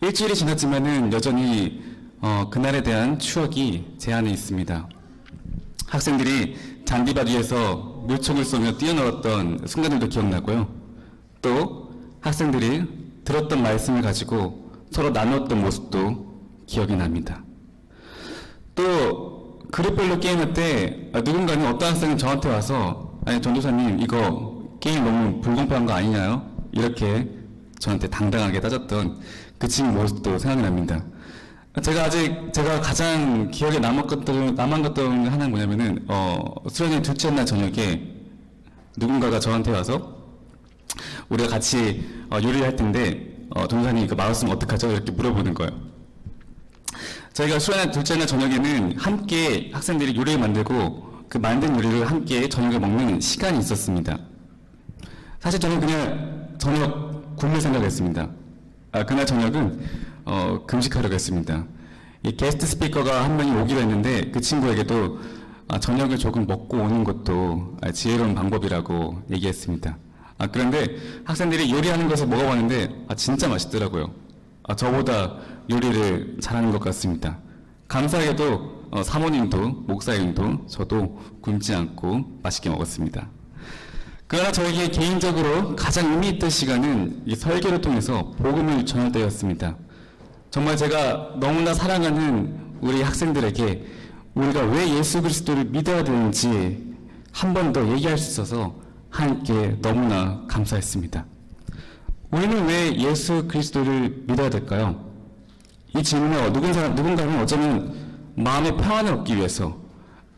일주일이 지났지만은 여전히 그날에 대한 추억이 제 안에 있습니다. 학생들이 잔디밭 위에서 물총을 쏘며 뛰어놀았던 순간들도 기억나고요. 또 학생들이 들었던 말씀을 가지고 서로 나눴던 모습도 기억이 납니다. 또 그룹별로 게임할 때 누군가는 어떤 학생은 저한테 와서 아니 전도사님 이거 게임 너무 불공평한 거 아니냐요? 이렇게 저한테 당당하게 따졌던 그 친구 모습도 생각이 납니다. 제가 가장 기억에 남았던 하나는 뭐냐면은 수련회 둘째 날 저녁에 누군가가 저한테 와서 우리가 같이 요리를 할 텐데 전도사님 이거 맛없으면 어떡하죠? 이렇게 물어보는 거예요. 저희가 수련회 둘째 날 저녁에는 함께 학생들이 요리를 만들고 그 만든 요리를 함께 저녁에 먹는 시간이 있었습니다. 사실 저는 그냥 저녁 굶을 생각을 했습니다. 그날 저녁은 금식하려고 했습니다. 이 게스트 스피커가 한 명이 오기로 했는데 그 친구에게도 저녁을 조금 먹고 오는 것도 지혜로운 방법이라고 얘기했습니다. 그런데 학생들이 요리하는 것을 먹어봤는데 진짜 맛있더라고요. 저보다 요리를 잘하는 것 같습니다. 감사하게도 사모님도 목사님도 저도 굶지 않고 맛있게 먹었습니다. 그러나 저에게 개인적으로 가장 의미 있던 시간은 이 설교를 통해서 복음을 전할 때였습니다. 정말 제가 너무나 사랑하는 우리 학생들에게 우리가 왜 예수 그리스도를 믿어야 되는지 한 번 더 얘기할 수 있어서 하나님께 너무나 감사했습니다. 우리는 왜 예수 그리스도를 믿어야 될까요? 이 질문에 누군가는 어쩌면 마음의 평안을 얻기 위해서,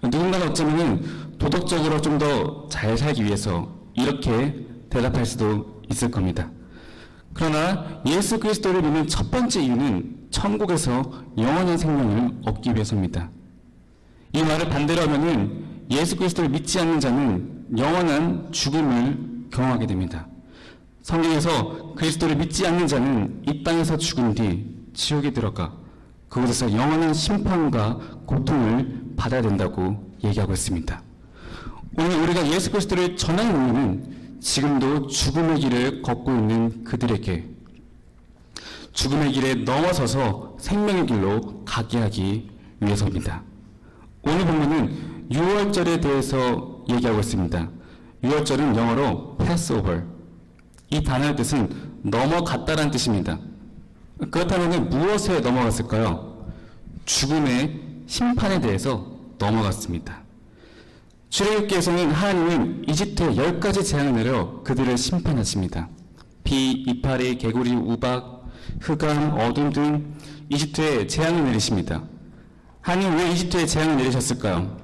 누군가는 어쩌면 도덕적으로 좀 더 잘 살기 위해서 이렇게 대답할 수도 있을 겁니다. 그러나 예수 그리스도를 믿는 첫 번째 이유는 천국에서 영원한 생명을 얻기 위해서입니다. 이 말을 반대로 하면은 예수 그리스도를 믿지 않는 자는 영원한 죽음을 경험하게 됩니다. 성경에서 그리스도를 믿지 않는 자는 이 땅에서 죽은 뒤 지옥에 들어가 그곳에서 영원한 심판과 고통을 받아야 된다고 얘기하고 있습니다. 오늘 우리가 예수 그리스도를 전하는 의미는 지금도 죽음의 길을 걷고 있는 그들에게 죽음의 길에 넘어서서 생명의 길로 가게 하기 위해서입니다. 오늘 본문은 유월절에 대해서 얘기하고 있습니다. 유월절은 영어로 Passover. 이 단어의 뜻은 넘어갔다라는 뜻입니다. 그렇다면 무엇에 넘어갔을까요? 죽음의 심판에 대해서 넘어갔습니다. 출애굽기에서는 하나님은 이집트에 10가지 재앙을 내려 그들을 심판하십니다. 비, 이파리, 개구리, 우박, 흑암, 어둠 등 이집트에 재앙을 내리십니다. 하나님은 왜 이집트에 재앙을 내리셨을까요?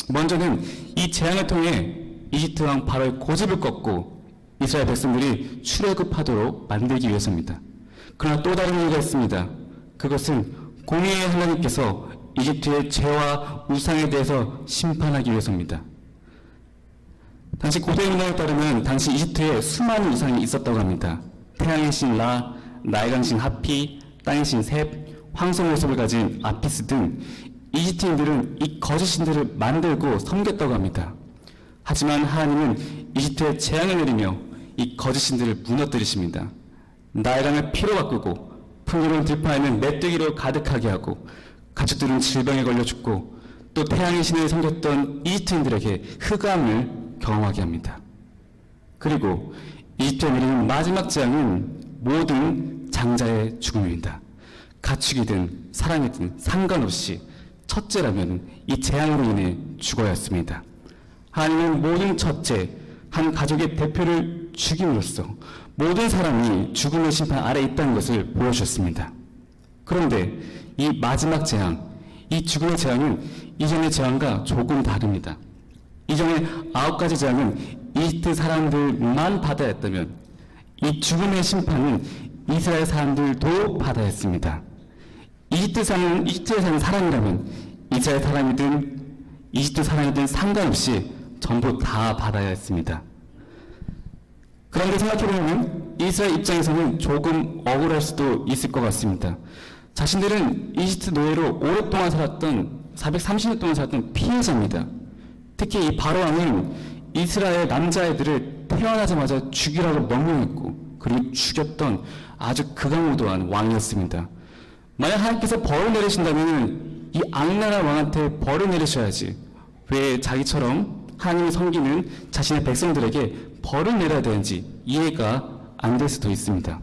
먼저는 이 재앙을 통해 이집트 왕 바로의 고집을 꺾고 이스라엘 백성들이 출애굽하도록 만들기 위해서입니다. 그러나 또 다른 이유가 있습니다. 그것은 공의의 하나님께서 이집트의 죄와 우상에 대해서 심판하기 위해서입니다. 당시 고대 문화에 따르면 당시 이집트에 수많은 우상이 있었다고 합니다. 태양의 신 라, 나일강 신 하피, 땅의 신 셋, 황소 모습을 가진 아피스 등 이집트인들은 이 거짓 신들을 만들고 섬겼다고 합니다. 하지만 하나님은 이집트에 재앙을 내리며 이 거짓 신들을 무너뜨리십니다. 나일강을 피로 바꾸고 풍요로운 들판에는 메뚜기로 가득하게 하고 가축들은 질병에 걸려 죽고 또 태양의 신을 섬겼던 이집트인들에게 흑암을 경험하게 합니다. 그리고 이집트에 내리는 마지막 재앙은 모든 장자의 죽음입니다. 가축이든 사람이든 상관없이 첫째라면 이 재앙으로 인해 죽어야 했습니다. 하나님은 모든 첫째, 한 가족의 대표를 죽임으로써 모든 사람이 죽음의 심판 아래 있다는 것을 보여주셨습니다. 그런데 이 마지막 재앙, 이 죽음의 재앙은 이전의 재앙과 조금 다릅니다. 이전의 9가지 재앙은 이집트 사람들만 받아야 했다면 이 죽음의 심판은 이스라엘 사람들도 받아야 했습니다. 이집트에 사는 사람이라면 이스라엘 사람이든 이집트 사람이든 상관없이 전부 다 받아야 했습니다. 그런데 생각해보면 이스라엘 입장에서는 조금 억울할 수도 있을 것 같습니다. 자신들은 이집트 노예로 오랫동안 살았던 430년 동안 살았던 피해자입니다. 특히 이 바로왕은 이스라엘 남자애들을 태어나자마자 죽이라고 명령했고 그리고 죽였던 아주 극악무도한 왕이었습니다. 만약 하나님께서 벌을 내리신다면 이 악랄한 왕한테 벌을 내리셔야지 왜 자기처럼 하나님을 섬기는 자신의 백성들에게 벌을 내려야 되는지 이해가 안 될 수도 있습니다.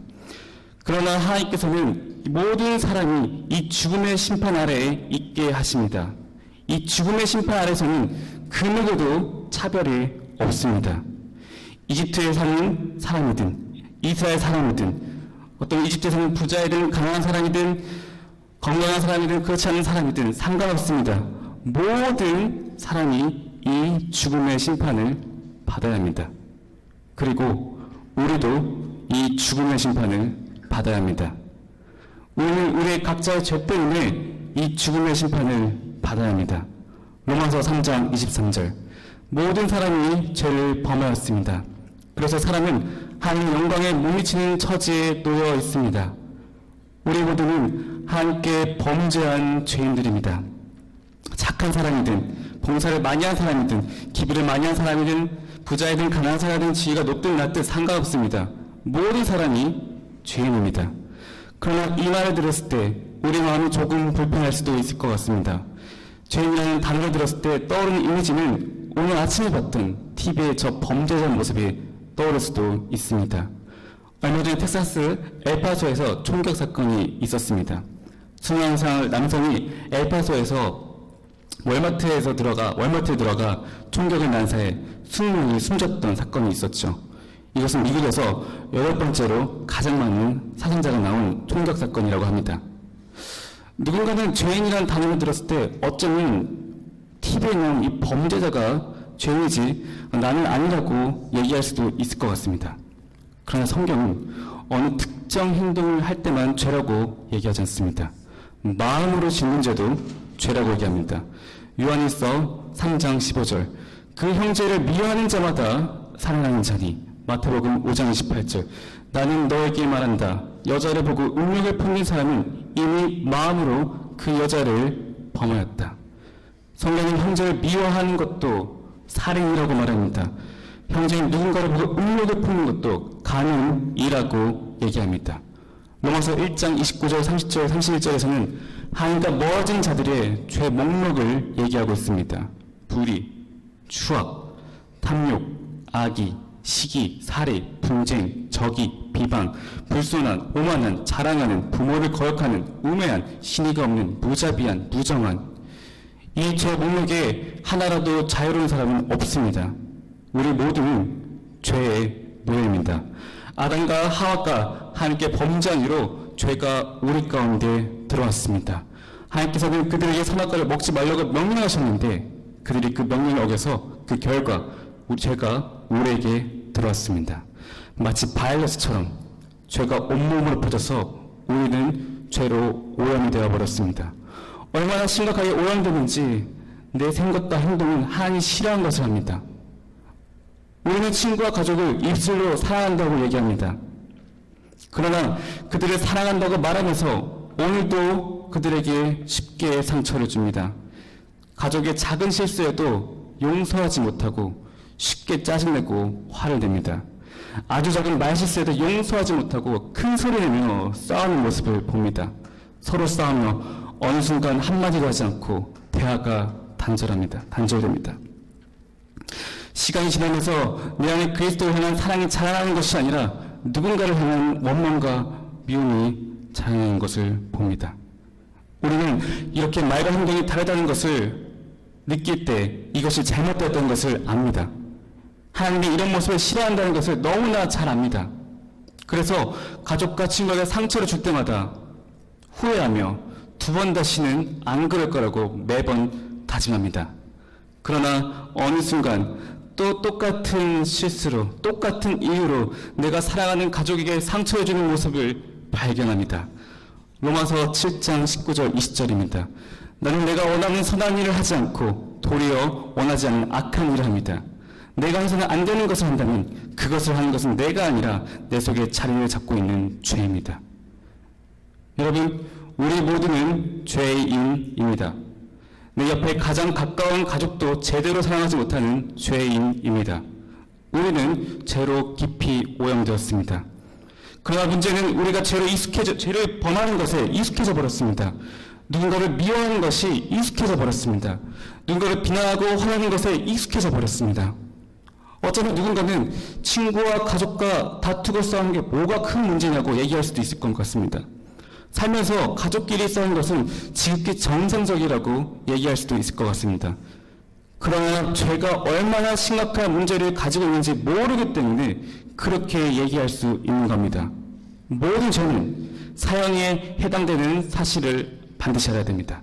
그러나 하나님께서는 모든 사람이 이 죽음의 심판 아래에 있게 하십니다. 이 죽음의 심판 아래에서는 그 누구도 차별이 없습니다. 이집트에 사는 사람이든 이스라엘 사람이든 어떤 이집트에 사는 부자이든 가난한 사람이든 건강한 사람이든 그렇지 않은 사람이든 상관없습니다. 모든 사람이 이 죽음의 심판을 받아야 합니다. 그리고 우리도 이 죽음의 심판을 받아야 합니다. 우리는 우리의 각자의 죄 때문에 이 죽음의 심판을 받아야 합니다. 로마서 3장 23절 모든 사람이 죄를 범하였습니다. 그래서 사람은 하나님 영광에 못 미치는 처지에 놓여 있습니다. 우리 모두는 하나님께 범죄한 죄인들입니다. 착한 사람이든 봉사를 많이 한 사람이든 기부를 많이 한 사람이든 부자이든 가난한 사람이든 지위가 높든 낮든 상관없습니다. 모든 사람이 죄인입니다. 그러나 이 말을 들었을 때 우리 마음이 조금 불편할 수도 있을 것 같습니다. 죄인이라는 단어를 들었을 때 떠오르는 이미지는 오늘 아침에 봤던 TV의 저 범죄자 모습이 떠오를 수도 있습니다. 얼마 전에 텍사스 엘파소에서 총격 사건이 있었습니다. 20살 남성이 엘파소에서 월마트에 들어가 총격을 난사해 20명이 숨졌던 사건이 있었죠. 이것은 미국에서 8번째로 가장 많은 사상자가 나온 총격 사건이라고 합니다. 누군가는 죄인이라는 단어를 들었을 때 어쩌면 TV에 나온 이 범죄자가 죄인이지 나는 아니라고 얘기할 수도 있을 것 같습니다. 그러나 성경은 어느 특정 행동을 할 때만 죄라고 얘기하지 않습니다. 마음으로 짓는 죄도 죄라고 얘기합니다. 요한일서 3장 15절 그 형제를 미워하는 자마다 살아나는 자니 마태복음 5장 28절 나는 너에게 말한다 여자를 보고 음욕을 품는 사람은 이미 마음으로 그 여자를 범하였다. 성경은 형제를 미워하는 것도 살인이라고 말합니다. 형제인 누군가를 보고 음욕을 품는 것도 간음이라고 얘기합니다. 로마서 1장 29절 30절 31절에서는 하나님과 멀어진 자들의 죄 목록을 얘기하고 있습니다. 불의, 추악, 탐욕, 악의, 시기, 살해, 분쟁, 적의, 비방, 불순한, 오만한, 자랑하는, 부모를 거역하는, 우매한, 신의가 없는, 무자비한, 무정한 이 죄 목록에 하나라도 자유로운 사람은 없습니다. 우리 모두는 죄의 노예입니다. 아담과 하와가 하나님께 범죄한 이로 죄가 우리 가운데 들어왔습니다. 하나님께서는 그들에게 선악과를 먹지 말라고 명령하셨는데 그들이 그 명령을 어겨서 그 결과 죄가 우리에게 들어왔습니다. 마치 바이러스처럼 죄가 온몸으로 퍼져서 우리는 죄로 오염이 되어버렸습니다. 얼마나 심각하게 오염되는지 내 생각과 행동은 하나님이 싫어한 것을 합니다. 우리는 친구와 가족을 입술로 사랑한다고 얘기합니다. 그러나 그들을 사랑한다고 말하면서 오늘도 그들에게 쉽게 상처를 줍니다. 가족의 작은 실수에도 용서하지 못하고 쉽게 짜증내고 화를 냅니다. 아주 작은 말실수에도 용서하지 못하고 큰 소리 내며 싸우는 모습을 봅니다. 서로 싸우며 어느 순간 한마디도 하지 않고 대화가 단절됩니다. 시간이 지나면서 내 안에 그리스도를 향한 사랑이 자라나는 것이 아니라 누군가를 향한 원망과 미움이 자라나는 것을 봅니다. 우리는 이렇게 말과 행동이 다르다는 것을 느낄 때 이것이 잘못되었던 것을 압니다. 하나님이 이런 모습을 싫어한다는 것을 너무나 잘 압니다. 그래서 가족과 친구에게 상처를 줄 때마다 후회하며 두 번 다시는 안 그럴 거라고 매번 다짐합니다. 그러나 어느 순간 또 똑같은 실수로 똑같은 이유로 내가 사랑하는 가족에게 상처를 주는 모습을 발견합니다. 로마서 7장 19절 20절입니다. 나는 내가 원하는 선한 일을 하지 않고 도리어 원하지 않는 악한 일을 합니다. 내가 해서는 안 되는 것을 한다면 그것을 하는 것은 내가 아니라 내 속에 자리를 잡고 있는 죄입니다. 여러분, 우리 모두는 죄인입니다. 내 옆에 가장 가까운 가족도 제대로 사랑하지 못하는 죄인입니다. 우리는 죄로 깊이 오염되었습니다. 그러나 문제는 우리가 죄를 범하는 것에 익숙해져 버렸습니다. 누군가를 미워하는 것이 익숙해져 버렸습니다. 누군가를 비난하고 화내는 것에 익숙해져 버렸습니다. 어쩌면 누군가는 친구와 가족과 다투고 싸우는 게 뭐가 큰 문제냐고 얘기할 수도 있을 것 같습니다. 살면서 가족끼리 싸우는 것은 지극히 정상적이라고 얘기할 수도 있을 것 같습니다. 그러나 죄가 얼마나 심각한 문제를 가지고 있는지 모르기 때문에 그렇게 얘기할 수 있는 겁니다. 모든 죄는 사형에 해당되는 사실을 반드시 알아야 됩니다.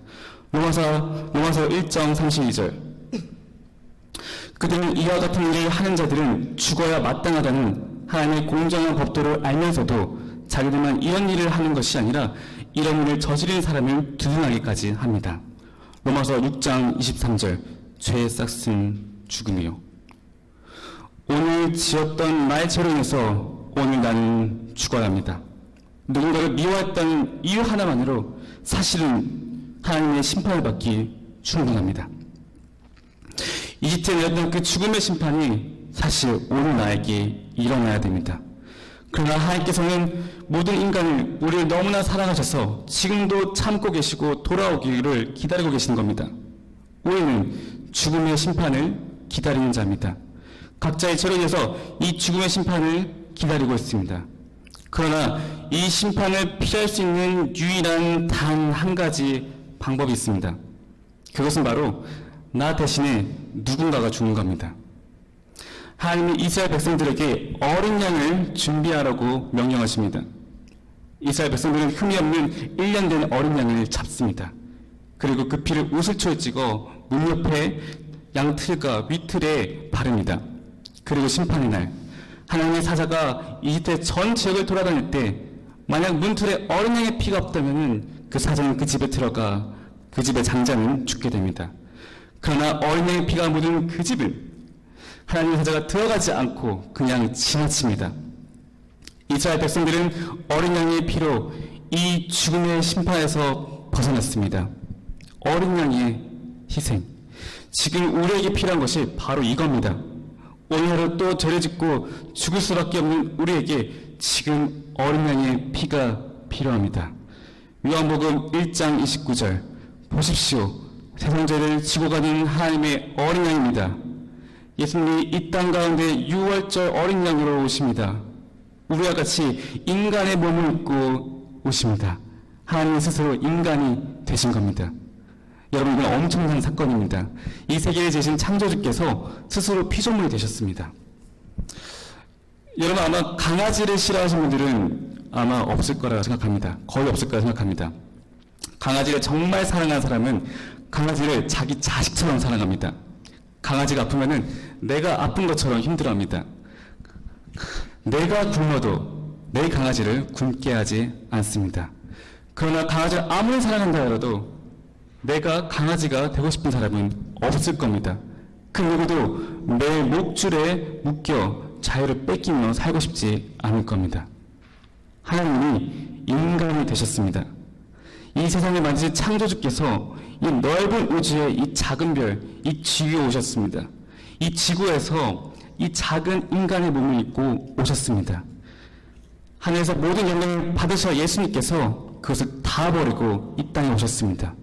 로마서 1장 32절. 그들은 이와 같은 일을 하는 자들은 죽어야 마땅하다는 하나님의 공정한 법도를 알면서도 자기들만 이런 일을 하는 것이 아니라 이런 일을 저지른 사람을 두둔하기까지 합니다. 로마서 6장 23절. 죄의 싹은 죽음이요. 오늘 지었던 나의 죄로 인해서 오늘 나는 죽어야 합니다. 누군가를 미워했다는 이유 하나만으로 사실은 하나님의 심판을 받기 충분합니다. 이집트에 내렸던 그 죽음의 심판이 사실 오늘 나에게 일어나야 됩니다. 그러나 하나님께서는 모든 인간을, 우리를 너무나 사랑하셔서 지금도 참고 계시고 돌아오기를 기다리고 계시는 겁니다. 우리는 죽음의 심판을 기다리는 자입니다. 각자의 죄로 인해서 이 죽음의 심판을 기다리고 있습니다. 그러나 이 심판을 피할 수 있는 유일한 단 한 가지 방법이 있습니다. 그것은 바로 나 대신에 누군가가 죽는 겁니다. 하나님이 이스라엘 백성들에게 어린 양을 준비하라고 명령하십니다. 이스라엘 백성들은 흠이 없는 1년 된 어린 양을 잡습니다. 그리고 그 피를 우슬초에 찍어 문 옆에 양틀과 위틀에 바릅니다. 그리고 심판의 날 하나님의 사자가 이집트의 전 지역을 돌아다닐 때 만약 문틀에 어린 양의 피가 없다면 그 사자는 그 집에 들어가 그 집의 장자는 죽게 됩니다. 그러나 어린 양의 피가 묻은 그 집을 하나님의 사자가 들어가지 않고 그냥 지나칩니다. 이스라엘 백성들은 어린 양의 피로 이 죽음의 심판에서 벗어났습니다. 어린 양의 희생. 지금 우리에게 필요한 것이 바로 이겁니다. 오늘 하루 또 죄를 짓고 죽을 수밖에 없는 우리에게 지금 어린 양의 피가 필요합니다. 요한복음 1장 29절. 보십시오. 세상 죄를 지고 가는 하나님의 어린 양입니다. 예수님이 이 땅 가운데 유월절 어린 양으로 오십니다. 우리와 같이 인간의 몸을 입고 오십니다. 하나님 스스로 인간이 되신 겁니다. 여러분, 이건 엄청난 사건입니다. 이 세계를 지으신 창조주께서 스스로 피조물이 되셨습니다. 여러분, 아마 강아지를 싫어하시는 분들은 아마 없을 거라고 생각합니다. 거의 없을 거라고 생각합니다. 강아지를 정말 사랑하는 사람은 강아지를 자기 자식처럼 사랑합니다. 강아지가 아프면은 내가 아픈 것처럼 힘들어합니다. 내가 굶어도 내 강아지를 굶게 하지 않습니다. 그러나 강아지를 아무리 사랑한다 해도 내가 강아지가 되고 싶은 사람은 없을 겁니다. 그 누구도 내 목줄에 묶여 자유를 뺏기며 살고 싶지 않을 겁니다. 하나님이 인간이 되셨습니다. 이 세상을 만드신 창조주께서 이 넓은 우주의 이 작은 별, 이 지구에 오셨습니다. 이 지구에서 이 작은 인간의 몸을 입고 오셨습니다. 하늘에서 모든 영광을 받으셔 예수님께서 그것을 다 버리고 이 땅에 오셨습니다.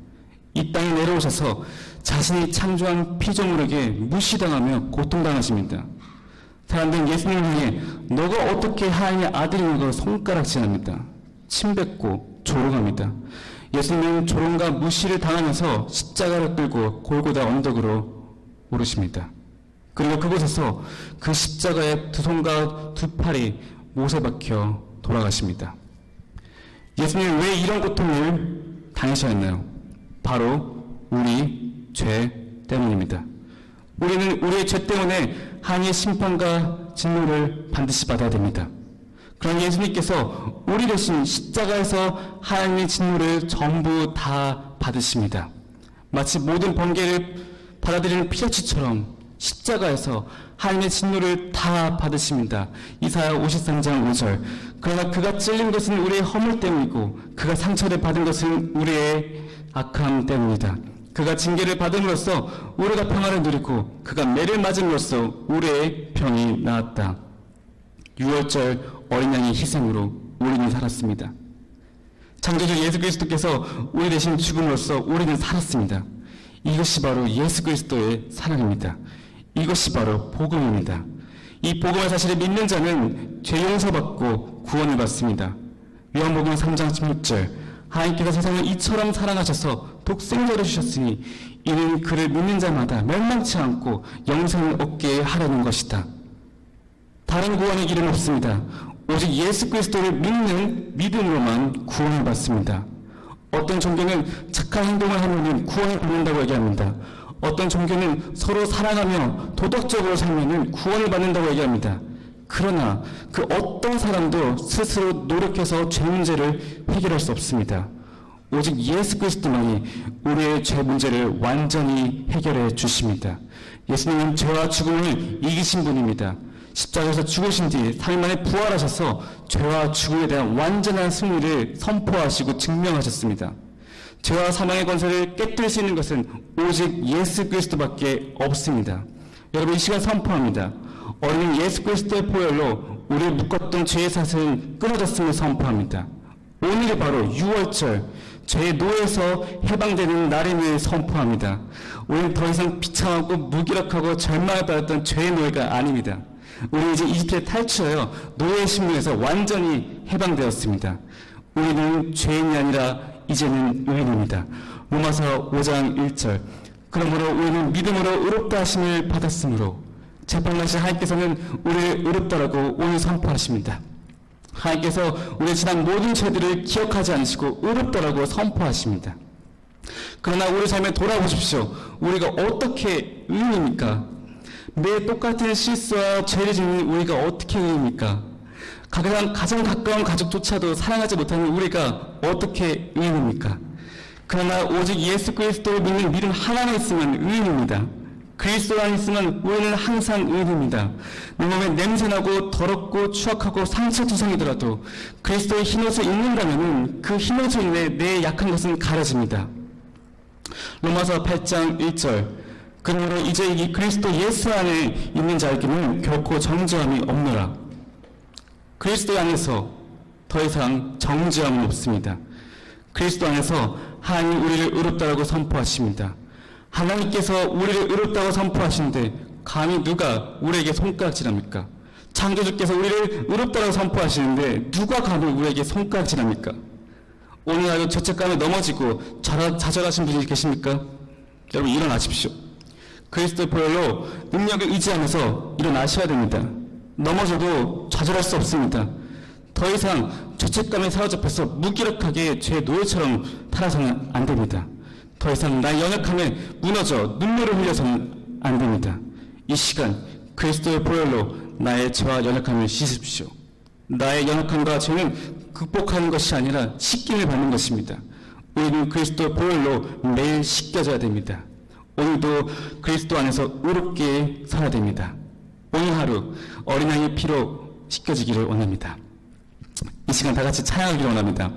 이 땅에 내려오셔서 자신이 창조한 피조물에게 무시당하며 고통당하십니다. 사람들은 예수님을 향해 너가 어떻게 하나님의 아들이냐고 손가락질합니다. 침뱉고 조롱합니다. 예수님은 조롱과 무시를 당하면서 십자가를 끌고 골고다 언덕으로 오르십니다. 그리고 그곳에서 그 십자가의 두 손과 두 팔이 못에 박혀 돌아가십니다. 예수님은 왜 이런 고통을 당하셔야 했나요? 바로 우리 죄 때문입니다. 우리는 우리의 죄 때문에 하나님의 심판과 진노를 반드시 받아야 됩니다. 그러나 예수님께서 우리 대신 십자가에서 하나님의 진노를 전부 다 받으십니다. 마치 모든 번개를 받아들이는 피자치처럼 십자가에서 하나님의 진노를 다 받으십니다. 이사야 53장 5절. 그러나 그가 찔린 것은 우리의 허물 때문이고 그가 상처를 받은 것은 우리의 악함 때문이다. 그가 징계를 받음으로써 우리가 평화를 누리고 그가 매를 맞음으로써 우리의 병이 나았다. 6월절 어린 양의 희생으로 우리는 살았습니다. 창조주 예수 그리스도께서 우리 대신 죽음으로써 우리는 살았습니다. 이것이 바로 예수 그리스도의 사랑입니다. 이것이 바로 복음입니다. 이 복음의 사실을 믿는 자는 죄 용서받고 구원을 받습니다. 요한복음 3장 16절, 하나님께서 세상을 이처럼 사랑하셔서 독생자를 주셨으니 이는 그를 믿는 자마다 멸망치 않고 영생을 얻게 하려는 것이다. 다른 구원의 길은 없습니다. 오직 예수 그리스도를 믿는 믿음으로만 구원을 받습니다. 어떤 종교는 착한 행동을 하면 구원을 받는다고 얘기합니다. 어떤 종교는 서로 사랑하며 도덕적으로 살면 구원을 받는다고 얘기합니다. 그러나 그 어떤 사람도 스스로 노력해서 죄 문제를 해결할 수 없습니다. 오직 예수 그리스도만이 우리의 죄 문제를 완전히 해결해 주십니다. 예수님은 죄와 죽음을 이기신 분입니다. 십자가에서 죽으신 뒤 3일 만에 부활하셔서 죄와 죽음에 대한 완전한 승리를 선포하시고 증명하셨습니다. 죄와 사망의 권세를 깨뜨릴 수 있는 것은 오직 예수 그리스도밖에 없습니다. 여러분, 이 시간 선포합니다. 어린 예수 그리스도의 보혈로 우리를 묶었던 죄의 사슬은 끊어졌음을 선포합니다. 오늘이 바로 6월절 죄의 노예에서 해방되는 날임을 선포합니다. 우리는 더 이상 비참하고 무기력하고 절망을 받았던 죄의 노예가 아닙니다. 우리는 이제 이집트에 탈출하여 노예의 신분에서 완전히 해방되었습니다. 우리는 죄인이 아니라 이제는 의인입니다. 로마서 5장 1절, 그러므로 우리는 믿음으로 의롭다 하심을 받았으므로 재판하신 하나님께서는 우리를 의롭다라고 오늘 선포하십니다. 하나님께서 우리의 지난 모든 죄들을 기억하지 않으시고 의롭다라고 선포하십니다. 그러나 우리 삶에 돌아보십시오. 우리가 어떻게 의인입니까? 매 똑같은 실수와 죄를 짓는 우리가 어떻게 의인입니까? 가장 가까운 가족조차도 사랑하지 못하는 우리가 어떻게 의인입니까? 그러나 오직 예수 그리스도를 믿는 믿음 하나만 있으면 의인입니다. 그리스도 안에 있으면 우리는 항상 의인입니다. 내 몸에 냄새나고 더럽고 추악하고 상처투성이더라도 그리스도의 흰옷을 입는다면 그 흰옷을 인해 내 약한 것은 가려집니다. 로마서 8장 1절, 그러므로 이제 이 그리스도 예수 안에 있는 자에게는 결코 정죄함이 없노라. 그리스도 안에서 더 이상 정죄함은 없습니다. 그리스도 안에서 하나님 우리를 의롭다고 선포하십니다. 하나님께서 우리를 의롭다고 선포하시는데 감히 누가 우리에게 손가락질합니까? 창조주께서 우리를 의롭다고 선포하시는데 누가 감히 우리에게 손가락질합니까? 오늘 하루 죄책감에 넘어지고 좌절하신 분이 계십니까? 여러분, 일어나십시오. 그리스도의 보혈로 능력을 의지하면서 일어나셔야 됩니다. 넘어져도 좌절할 수 없습니다. 더 이상 죄책감에 사로잡혀서 무기력하게 죄의 노예처럼 살아서는 안 됩니다. 더 이상 나의 연약함에 무너져 눈물을 흘려서는 안 됩니다. 이 시간 그리스도의 보혈로 나의 죄와 연약함을 씻으십시오. 나의 연약함과 죄는 극복하는 것이 아니라 씻김을 받는 것입니다. 우리는 그리스도의 보혈로 매일 씻겨져야 됩니다. 오늘도 그리스도 안에서 의롭게 살아야 됩니다. 오늘 하루 어린아이의 피로 씻겨지기를 원합니다. 이 시간 다 같이 찬양하기를 원합니다.